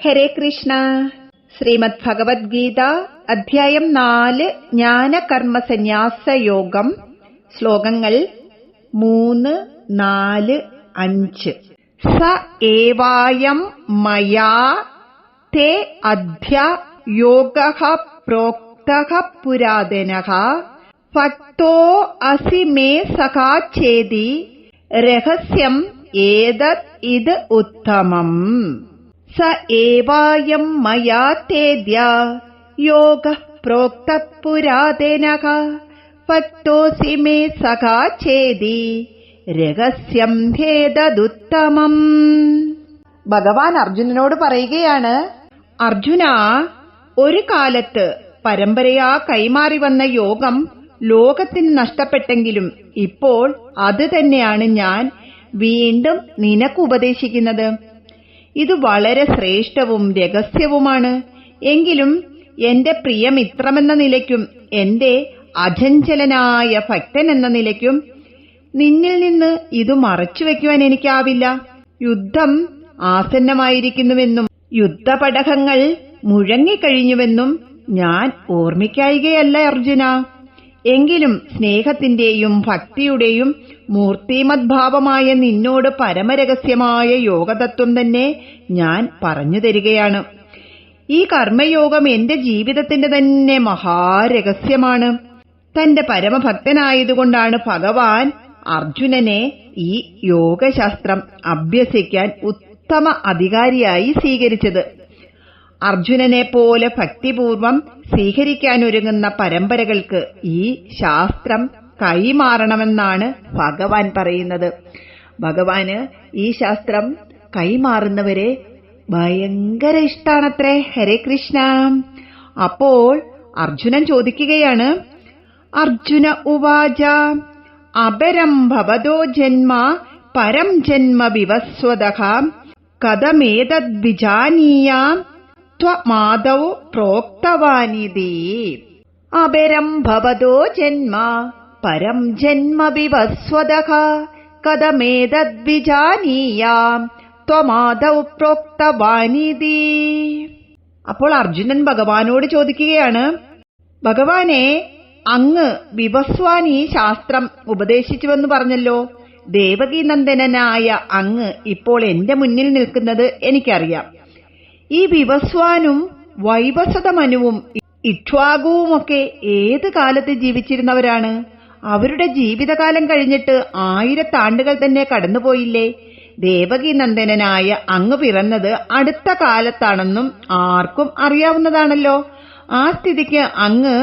ഹരേ കൃഷ്ണ. ശ്രീമദ് ഭഗവത്ഗീത അധ്യായം 4 ജ്ഞാനകർമ്മ സന്യാസ യോഗം. ശ്ലോകങ്ങൾ 3, 4, 5. സ ഏവായം മയാ തേ അദ്യ യോഗഃ പ്രോക്തഃ പുരാതനഃ ഭക്തോ അസി മേ സഖാ ചേതി രഹസ്യം ഏതത് ഇത് ഉത്തമം. സ ഏവായം മയാ തേദ്യ യോഗഃ പ്രോക്തഃ പുരാതനഃ ഭക്തോസി മേ സഖാ ചേതി രഹസ്യം ഹേതദുത്തമം. ഭഗവാൻ അർജുനനോട് പറയുകയാണ്, അർജുന, ഒരു കാലത്ത് പരമ്പരയാ കൈമാറി വന്ന യോഗം ലോകത്തിന് നഷ്ടപ്പെട്ടെങ്കിലും ഇപ്പോൾ അത് തന്നെയാണ് ഞാൻ വീണ്ടും നിനക്ക് ഉപദേശിക്കുന്നത്. ഇത് വളരെ ശ്രേഷ്ഠവും രഹസ്യവുമാണ്. എങ്കിലും എന്റെ പ്രിയമിത്രമെന്ന നിലയ്ക്കും എന്റെ അചഞ്ചലനായ ഭക്തൻ എന്ന നിലയ്ക്കും നിന്നിൽ നിന്ന് ഇത് മറച്ചുവെക്കുവാൻ എനിക്കാവില്ല. യുദ്ധം ആസന്നമായിരിക്കുന്നുവെന്നും യുദ്ധപടഹങ്ങൾ മുഴങ്ങിക്കഴിഞ്ഞുവെന്നും ഞാൻ ഓർമ്മിക്കായികയല്ല അർജുന. എങ്കിലും സ്നേഹത്തിന്റെയും ഭക്തിയുടെയും മൂർത്തിമദ്ഭാവമായ നിന്നോട് പരമരഹസ്യമായ യോഗതത്വം തന്നെ ഞാൻ പറഞ്ഞു തരികയാണ്. ഈ കർമ്മയോഗം എന്റെ ജീവിതത്തിന്റെ തന്നെ മഹാരഹസ്യമാണ്. തന്റെ പരമഭക്തനായതുകൊണ്ടാണ് ഭഗവാൻ അർജുനനെ ഈ യോഗശാസ്ത്രം അഭ്യസിക്കാൻ ഉത്തമ അധികാരിയായി സ്വീകരിച്ചത്. അർജുനനെ പോലെ ഭക്തിപൂർവം സ്വീകരിക്കാനൊരുങ്ങുന്ന പരമ്പരകൾക്ക് ഈ ശാസ്ത്രം കൈമാറണമെന്നാണ് ഭഗവാൻ പറയുന്നത്. ഭഗവാന് ഈ ശാസ്ത്രം കൈമാറുന്നവരെ ഭയങ്കര ഇഷ്ടാണത്രേ. ഹരേ കൃഷ്ണ. അപ്പോൾ അർജുനൻ ചോദിക്കുകയാണ്, അർജുന ഉവാച അപരം ഭവതോ ജന്മ പരം ജന്മ വിവസ്വതഃ കഥമേതദ്വിജാനീയാം ത്വമാദൗ പ്രോക്തവാനിതി. അപരം ഭവതോ ജന്മ പരം ജന്മ വിവസ്വതഃ കഥമേതദ്വിജാനീയാം ത്വമാദൗ പ്രോക്തവാനിതി. അപ്പോൾ അർജുനൻ ഭഗവാനോട് ചോദിക്കുകയാണ്, ഭഗവാനെ, അങ്ങ് വിവസ്വാൻ ഈ ശാസ്ത്രം ഉപദേശിച്ചുവെന്ന് പറഞ്ഞല്ലോ. ദേവകീനന്ദനായ അങ്ങ് ഇപ്പോൾ എന്റെ മുന്നിൽ നിൽക്കുന്നത് എനിക്കറിയാം. ഈ വിവസ്വാനും വൈവസ്വതമനുവും ഇക്ഷ്വാകുവുമൊക്കെ ഏത് കാലത്ത് ജീവിച്ചിരുന്നവരാണ്? അവരുടെ ജീവിതകാലം കഴിഞ്ഞിട്ട് 1000 ആണ്ടുകൾ തന്നെ കടന്നുപോയില്ലേ? ദേവകീനന്ദനായ അങ്ങ് പിറന്നത് അടുത്ത കാലത്താണെന്നും ആർക്കും അറിയാവുന്നതാണല്ലോ. ആ സ്ഥിതിക്ക് അങ്ങ്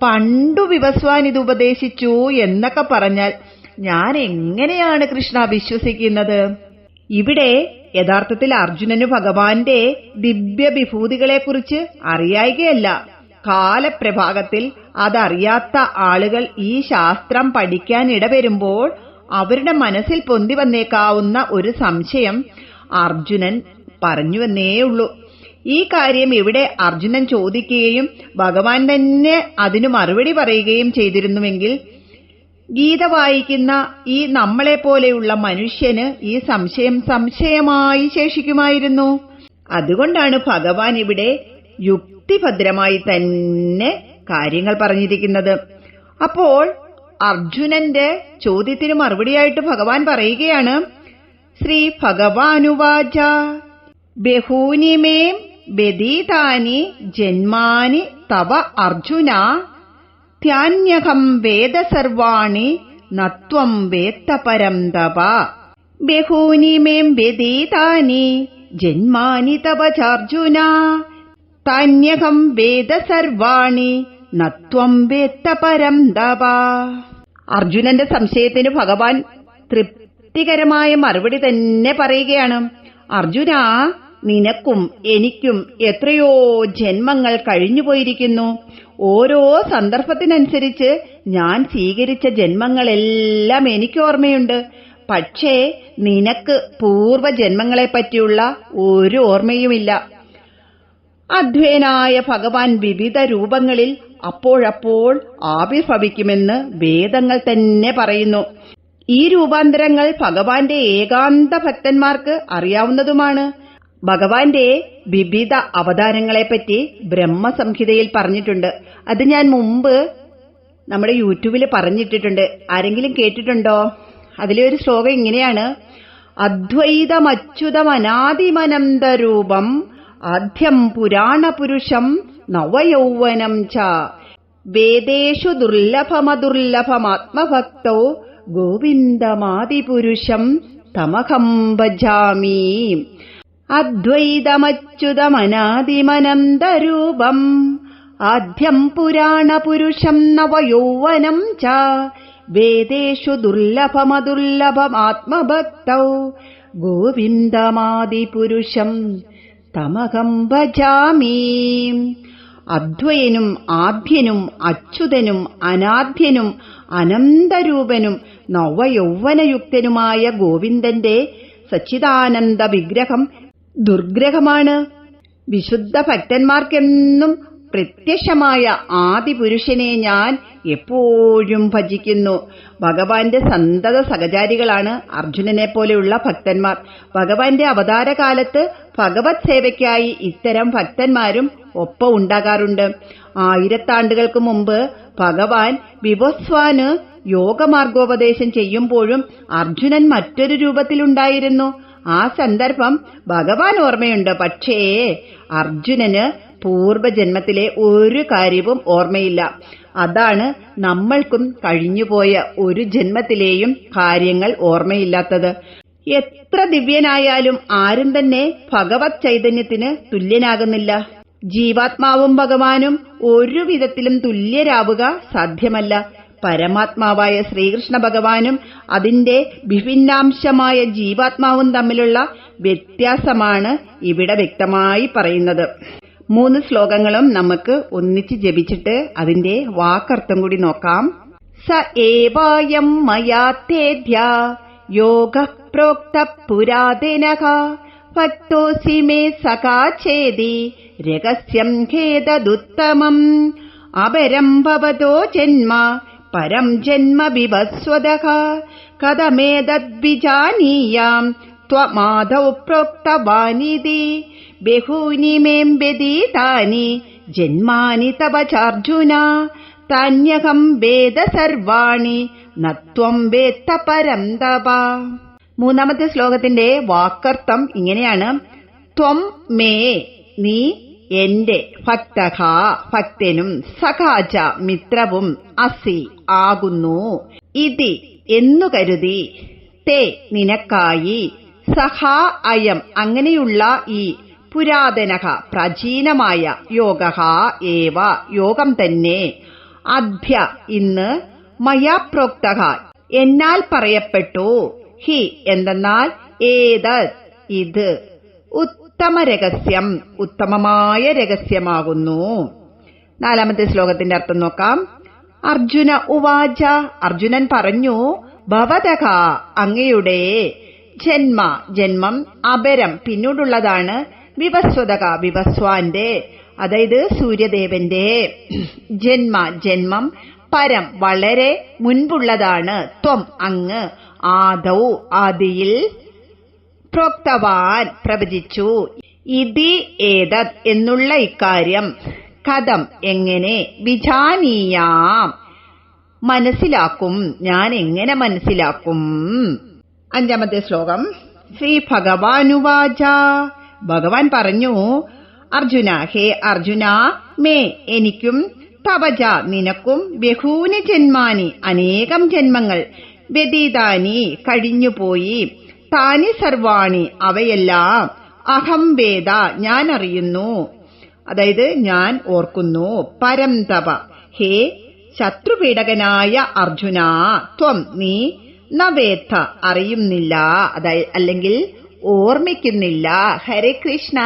പണ്ടു വിവസ്വാൻ ഇത് ഉപദേശിച്ചു എന്നൊക്കെ പറഞ്ഞാൽ ഞാൻ എങ്ങനെയാണ് കൃഷ്ണ വിശ്വസിക്കുന്നത്? ഇവിടെ യഥാർത്ഥത്തിൽ അർജുനന് ഭഗവാന്റെ ദിവ്യവിഭൂതികളെക്കുറിച്ച് അറിയായികയല്ല. കാലപ്രഭാഗത്തിൽ അതറിയാത്ത ആളുകൾ ഈ ശാസ്ത്രം പഠിക്കാൻ ഇടവരുമ്പോൾ അവരുടെ മനസ്സിൽ പൊന്തി വന്നേക്കാവുന്ന ഒരു സംശയം അർജുനൻ പറഞ്ഞുവെന്നേയുള്ളൂ. ഈ കാര്യം ഇവിടെ അർജുനൻ ചോദിക്കുകയും ഭഗവാൻ തന്നെ അതിനു മറുപടി പറയുകയും ചെയ്തിരുന്നുവെങ്കിൽ ഗീത വായിക്കുന്ന ഈ നമ്മളെപ്പോലെയുള്ള മനുഷ്യന് ഈ സംശയം സംശയമായി ശേഷിക്കുമായിരുന്നു. അതുകൊണ്ടാണ് ഭഗവാൻ ഇവിടെ യുക്തിഭദ്രമായി തന്നെ കാര്യങ്ങൾ പറഞ്ഞിരിക്കുന്നത്. അപ്പോൾ അർജുനന്റെ ചോദ്യത്തിന് മറുപടിയായിട്ട് ഭഗവാൻ പറയുകയാണ്, ശ്രീ ഭഗവാനുവാച ബഹൂനി മേ വ്യതീതാനി ജന്മാനി തവ അർജുന ത്യാന്യഹം വേദ സർവാണി നത്വം വേത്ത പരം തപ. ബഹൂനി മേ വ്യതീതാനി ജന്മാനി തവ ചാർജുന താന്യഹം വേദ സർവാണി നത്വം വേത്ത പരം തപ. അർജുനന്റെ സംശയത്തിന് ഭഗവാൻ തൃപ്തികരമായ മറുപടി തന്നെ പറയുകയാണ്. അർജുന, നിനക്കും എനിക്കും എത്രയോ ജന്മങ്ങൾ കഴിഞ്ഞുപോയിരിക്കുന്നു. ഓരോ സന്ദർഭത്തിനനുസരിച്ച് ഞാൻ സ്വീകരിച്ച ജന്മങ്ങളെല്ലാം എനിക്ക് ഓർമ്മയുണ്ട്. പക്ഷേ നിനക്ക് പൂർവ്വജന്മങ്ങളെപ്പറ്റിയുള്ള ഒരു ഓർമ്മയുമില്ല. അദ്വൈനായ ഭഗവാൻ വിവിധ രൂപങ്ങളിൽ അപ്പോഴപ്പോൾ ആവിർഭവിക്കുമെന്ന് വേദങ്ങൾ തന്നെ പറയുന്നു. ഈ രൂപാന്തരങ്ങൾ ഭഗവാന്റെ ഏകാന്ത ഭക്തന്മാർക്ക് അറിയാവുന്നതുമാണ്. ഭഗവാന്റെ വിവിധ അവതാരങ്ങളെപ്പറ്റി ബ്രഹ്മസംഹിതയിൽ പറഞ്ഞിട്ടുണ്ട്. അത് ഞാൻ മുമ്പ് നമ്മുടെ യൂട്യൂബിൽ പറഞ്ഞിട്ടിട്ടുണ്ട്. ആരെങ്കിലും കേട്ടിട്ടുണ്ടോ? അതിലെ ഒരു ശ്ലോകം ഇങ്ങനെയാണ്: അദ്വൈതമച്യുതമനാദിമനന്തരൂപം ആദ്യം പുരാണപുരുഷം നവയൗവനം ച വേദേഷു ദുർലഭമദുർലഭമാത്മഭക്തോ ഗോവിന്ദമാദിപുരുഷം തമഹം ഭജാമി. അദ്വൈതമച്യുതമനാദിമനന്തരൂപം ആദ്യം പുരാണപുരുഷം നവയൗവനം ച വേദേഷു ദുർലഭമദുർലഭമാത്മഭക്തൗ ഗോവിന്ദമാദിപുരുഷം തമഹം ഭജാമി. അദ്വയനും ആദ്യനും അച്യുതനും അനാദ്യനും അനന്തരൂപനും നവയൗവനയുക്തനുമായ ഗോവിന്ദന്റെ സച്ചിദാനന്ദ വിഗ്രഹം ദുർഗ്രഹമാണ്. വിശുദ്ധ ഭക്തന്മാർക്കെന്നും പ്രത്യക്ഷമായ ആദിപുരുഷനെ ഞാൻ എപ്പോഴും ഭജിക്കുന്നു. ഭഗവാന്റെ സന്തത സഹചാരികളാണ് അർജുനനെ പോലെയുള്ള ഭക്തന്മാർ. ഭഗവാന്റെ അവതാരകാലത്ത് ഭഗവത് സേവയ്ക്കായി ഇത്തരം ഭക്തന്മാരും ഒപ്പം ഉണ്ടാകാറുണ്ട്. 1000 ആണ്ടുകൾക്ക് മുമ്പ് ഭഗവാൻ വിവസ്വാന് യോഗമാർഗോപദേശം ചെയ്യുമ്പോഴും അർജുനൻ മറ്റൊരു രൂപത്തിലുണ്ടായിരുന്നു. ആ സന്ദർഭം ഭഗവാൻ ഓർമ്മയുണ്ട്. പക്ഷേ അർജുനന് പൂർവജന്മത്തിലെ ഒരു കാര്യവും ഓർമ്മയില്ല. അതാണ് നമ്മൾക്കും കഴിഞ്ഞുപോയ ഒരു ജന്മത്തിലെയും കാര്യങ്ങൾ ഓർമ്മയില്ലാത്തത്. എത്ര ദിവ്യനായാലും ആരും തന്നെ ഭഗവത് ചൈതന്യത്തിന് തുല്യനാകുന്നില്ല. ജീവാത്മാവും ഭഗവാനും ഒരു വിധത്തിലും തുല്യരാവുക സാധ്യമല്ല. പരമാത്മാവായ ശ്രീകൃഷ്ണ ഭഗവാനും അതിന്റെ വിഭിന്നാംശമായ ജീവാത്മാവും തമ്മിലുള്ള വ്യത്യാസമാണ് ഇവിടെ വ്യക്തമായി പറയുന്നത്. 3 ശ്ലോകങ്ങളും നമുക്ക് ഒന്നിച്ച് ജപിച്ചിട്ട് അതിന്റെ വാക്കർത്ഥം കൂടി നോക്കാം. സ ഏവായം മയാ തേധ്യ യോഗ പ്രോക്ത പുരാതനഃ ഭക്തോസി മേ സഖാ ചേതി രഹസ്യം ഖേദദുത്തമം അപരം ഭവതോ ജന്മ പരം ജന്മ വിവസ്വതഃ കഥമേതദ്വിജാനീയാം ത്വമാദൗ പ്രോക്തവാനിതി ബഹൂനി മേം വ്യതീതാനി ജന്മാനി തവ ചാർജുന താന്യഹം വേദ സർവാണി നത്വം വേത്ത പരം തപ. 3ാമത്തെ ശ്ലോകത്തിന്റെ വാക്കർത്ഥം ഇങ്ങനെയാണ്: ത്വം മേ നീ എന്റെ, ഭക്തഃ ഭക്തനും, സഖാച മിത്രവും, അസി ആകുന്നു, ഇതി എന്നു കരുതി, തേ നിനക്കായി, സഹാ അയം അങ്ങനെയുള്ള ഈ, പുരാതനഃ പ്രാചീനമായ, യോഗഃ ഏവ യോഗം തന്നെ, അദ്യ ഇന്ന്, മയാ പ്രോക്തഃ എന്നാൽ പറയപ്പെട്ടു, ഹി എന്തെന്നാൽ ഏതത് ഇത്, ഉത്തമരഹസ്യം ഉത്തമമായ രഹസ്യമാകുന്നു. 4ാമത്തെ ശ്ലോകത്തിന്റെ അർത്ഥം നോക്കാം. അർജുന ഉവാച അർജുനൻ പറഞ്ഞു, ഭവതഃ അങ്ങയുടെ, ജന്മ ജന്മം, അപരം പിന്നീടുള്ളതാണ്, വിവസ്വതഃ വിവസ്വാന്റെ അതായത് സൂര്യദേവന്റെ, ജന്മ ജന്മം, പരം വളരെ മുൻപുള്ളതാണ്, ത്വം അങ്ങ്, ആദൗ ആദിയിൽ, പ്രോക്തവാൻ പ്രവചിച്ചു, ഇതി ഏതത് എന്നുള്ള ഇക്കാര്യം, കഥം എങ്ങനെ, വിജാനീയാം മനസ്സിലാക്കും, ഞാൻ എങ്ങനെ മനസ്സിലാക്കും. 5ാമത്തെ ശ്ലോകം. ശ്രീ ഭഗവാനുവാച ഭഗവാൻ പറഞ്ഞു, അർജുന ഹേ അർജുന, മേ എനിക്കും, തവജ നിനക്കും, ബഹൂനി ജന്മാനി അനേകം ജന്മങ്ങൾ, വ്യതീതാനി കഴിഞ്ഞുപോയി, താനി സർവാണി അവയെല്ലാം, അഹം വേദ ഞാൻ അറിയുന്നു അതായത് ഞാൻ ഓർക്കുന്നു, പരം തപ ഹേ ശത്രുപീഡകനായ അർജുന, ത്വം നീ, നവേത്ത അറിയുന്നില്ല അല്ലെങ്കിൽ ഓർമ്മിക്കുന്നില്ല. ഹരേ കൃഷ്ണ.